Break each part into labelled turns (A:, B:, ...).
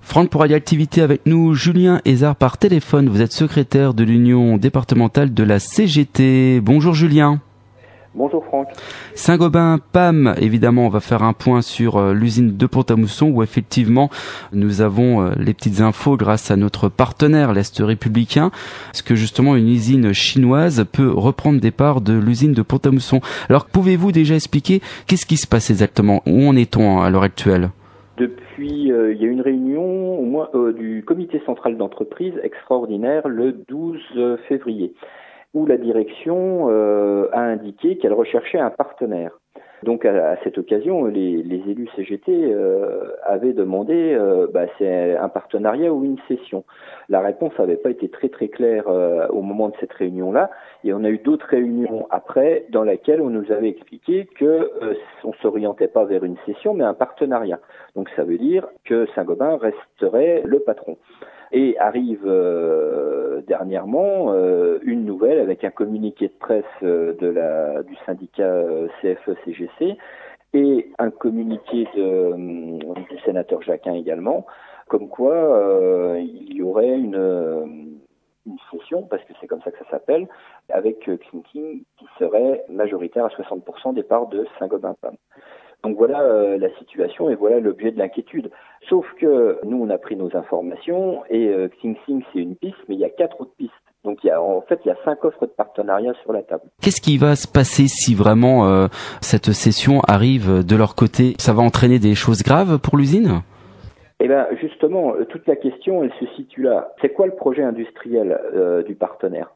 A: Franck pour Radioactivité avec nous, Julien Hézard par téléphone. Vous êtes secrétaire de l'Union départementale de la CGT. Bonjour Julien.
B: Bonjour Franck.
A: Saint-Gobain-PAM, évidemment, on va faire un point sur l'usine de Pont-à-Mousson où effectivement nous avons les petites infos grâce à notre partenaire, l'Est républicain, parce que justement une usine chinoise peut reprendre des parts de l'usine de Pont-à-Mousson. Alors pouvez-vous déjà expliquer qu'est-ce qui se passe exactement? Où en est-on à l'heure actuelle?
B: Depuis, il y a eu une réunion du comité central d'entreprise extraordinaire le 12 février. Où la direction a indiqué qu'elle recherchait un partenaire. Donc à cette occasion, les élus CGT avaient demandé c'est un partenariat ou une cession. La réponse n'avait pas été très très claire au moment de cette réunion-là, et on a eu d'autres réunions après dans lesquelles on nous avait expliqué que on s'orientait pas vers une cession mais un partenariat. Donc ça veut dire que Saint-Gobain resterait le patron. Et arrive dernièrement une nouvelle avec un communiqué de presse du syndicat CFE-CGC et un communiqué du sénateur Jacquin également, comme quoi il y aurait une session, parce que c'est comme ça que ça s'appelle, avec Xinjiang qui serait majoritaire à 60% des parts de Saint-Gobain-PAM. Donc voilà la situation et voilà l'objet de l'inquiétude. Sauf que nous, on a pris nos informations et Xinjiang, c'est une piste, mais il y a 4 autres pistes. Donc il y a 5 offres de partenariat sur la table.
A: Qu'est-ce qui va se passer si vraiment cette cession arrive de leur côté? Ça va entraîner des choses graves pour l'usine?
B: Eh bien justement, toute la question, elle se situe là. C'est quoi le projet industriel du partenaire?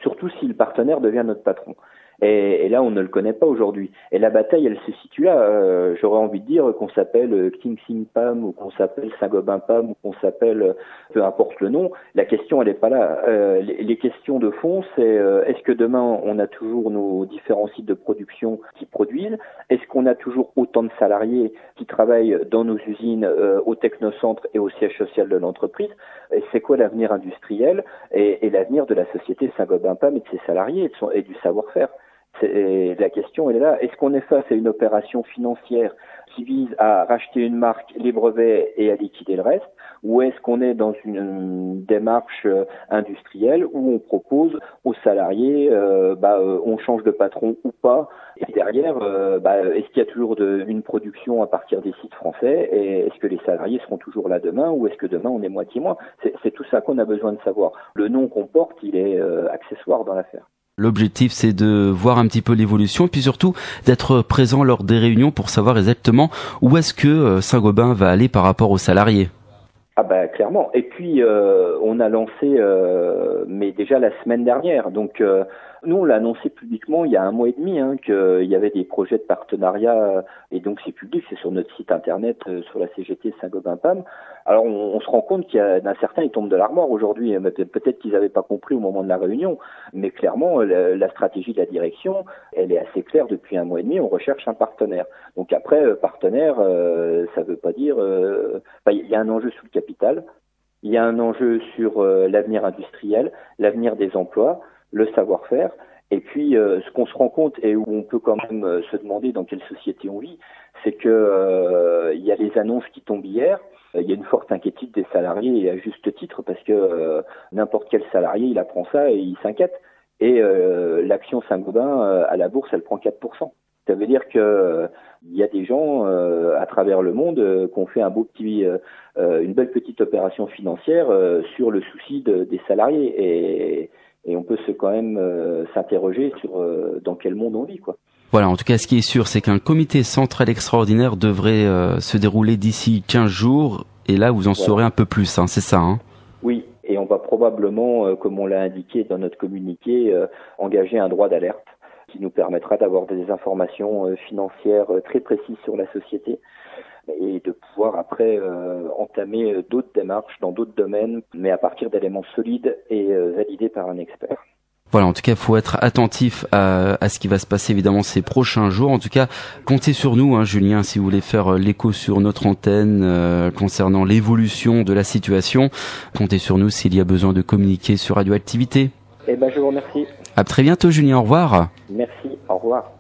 B: Surtout si le partenaire devient notre patron. Et là, on ne le connaît pas aujourd'hui. Et la bataille, elle se situe là. J'aurais envie de dire qu'on s'appelle Xinjiang-PAM ou qu'on s'appelle Saint-Gobain-PAM ou qu'on s'appelle, peu importe le nom. La question, elle n'est pas là. Les questions de fond, c'est est-ce que demain, on a toujours nos différents sites de production qui produisent? Est-ce qu'on a toujours autant de salariés qui travaillent dans nos usines, au technocentre et au siège social de l'entreprise? Et c'est quoi l'avenir industriel et l'avenir de la société Saint-Gobain-PAM et de ses salariés et du savoir-faire? La question, elle est là. Est-ce qu'on est face à une opération financière qui vise à racheter une marque, les brevets et à liquider le reste? Ou est-ce qu'on est dans une démarche industrielle où on propose aux salariés, on change de patron ou pas? Et derrière, est-ce qu'il y a toujours une production à partir des sites français? Et est-ce que les salariés seront toujours là demain? Ou est-ce que demain, on est moitié moins? C'est tout ça qu'on a besoin de savoir. Le nom qu'on porte, il est accessoire dans l'affaire.
A: L'objectif, c'est de voir un petit peu l'évolution et puis surtout d'être présent lors des réunions pour savoir exactement où est-ce que Saint-Gobain va aller par rapport aux salariés.
B: Ah clairement. Et puis on a lancé, mais déjà la semaine dernière. Donc nous on l'a annoncé publiquement il y a 1 mois et demi qu'il y avait des projets de partenariat et donc c'est public, c'est sur notre site internet sur la CGT Saint-Gobain-PAM. Alors on se rend compte qu'il y a d'un certain, ils tombent de l'armoire aujourd'hui. Peut-être qu'ils n'avaient pas compris au moment de la réunion, mais clairement la stratégie de la direction, elle est assez claire depuis 1 mois et demi. On recherche un partenaire. Donc après partenaire, ça veut pas dire. Il y a un enjeu sur le capital, il y a un enjeu sur l'avenir industriel, l'avenir des emplois, le savoir-faire. Et puis, ce qu'on se rend compte et où on peut quand même se demander dans quelle société on vit, c'est que il y a les annonces qui tombent hier. Il y a une forte inquiétude des salariés, et à juste titre, parce que n'importe quel salarié, il apprend ça et il s'inquiète. Et l'action Saint-Gobain à la bourse, elle prend 4%. Ça veut dire que il y a des gens à travers le monde qui ont fait une belle petite opération financière sur le souci des salariés. Et on peut quand même s'interroger sur dans quel monde on vit, quoi.
A: Voilà, en tout cas, ce qui est sûr, c'est qu'un comité central extraordinaire devrait se dérouler d'ici 15 jours. Et là, vous en saurez un peu plus, c'est ça,
B: Oui, et on va probablement, comme on l'a indiqué dans notre communiqué, engager un droit d'alerte qui nous permettra d'avoir des informations financières très précises sur la société et de pouvoir après entamer d'autres démarches dans d'autres domaines, mais à partir d'éléments solides et validés par un expert.
A: Voilà, en tout cas, il faut être attentif à ce qui va se passer évidemment ces prochains jours. En tout cas, comptez sur nous, Julien, si vous voulez faire l'écho sur notre antenne concernant l'évolution de la situation. Comptez sur nous s'il y a besoin de communiquer sur Radioactivité.
B: Je vous remercie.
A: À très bientôt, Julien. Au revoir.
B: Merci. Au revoir.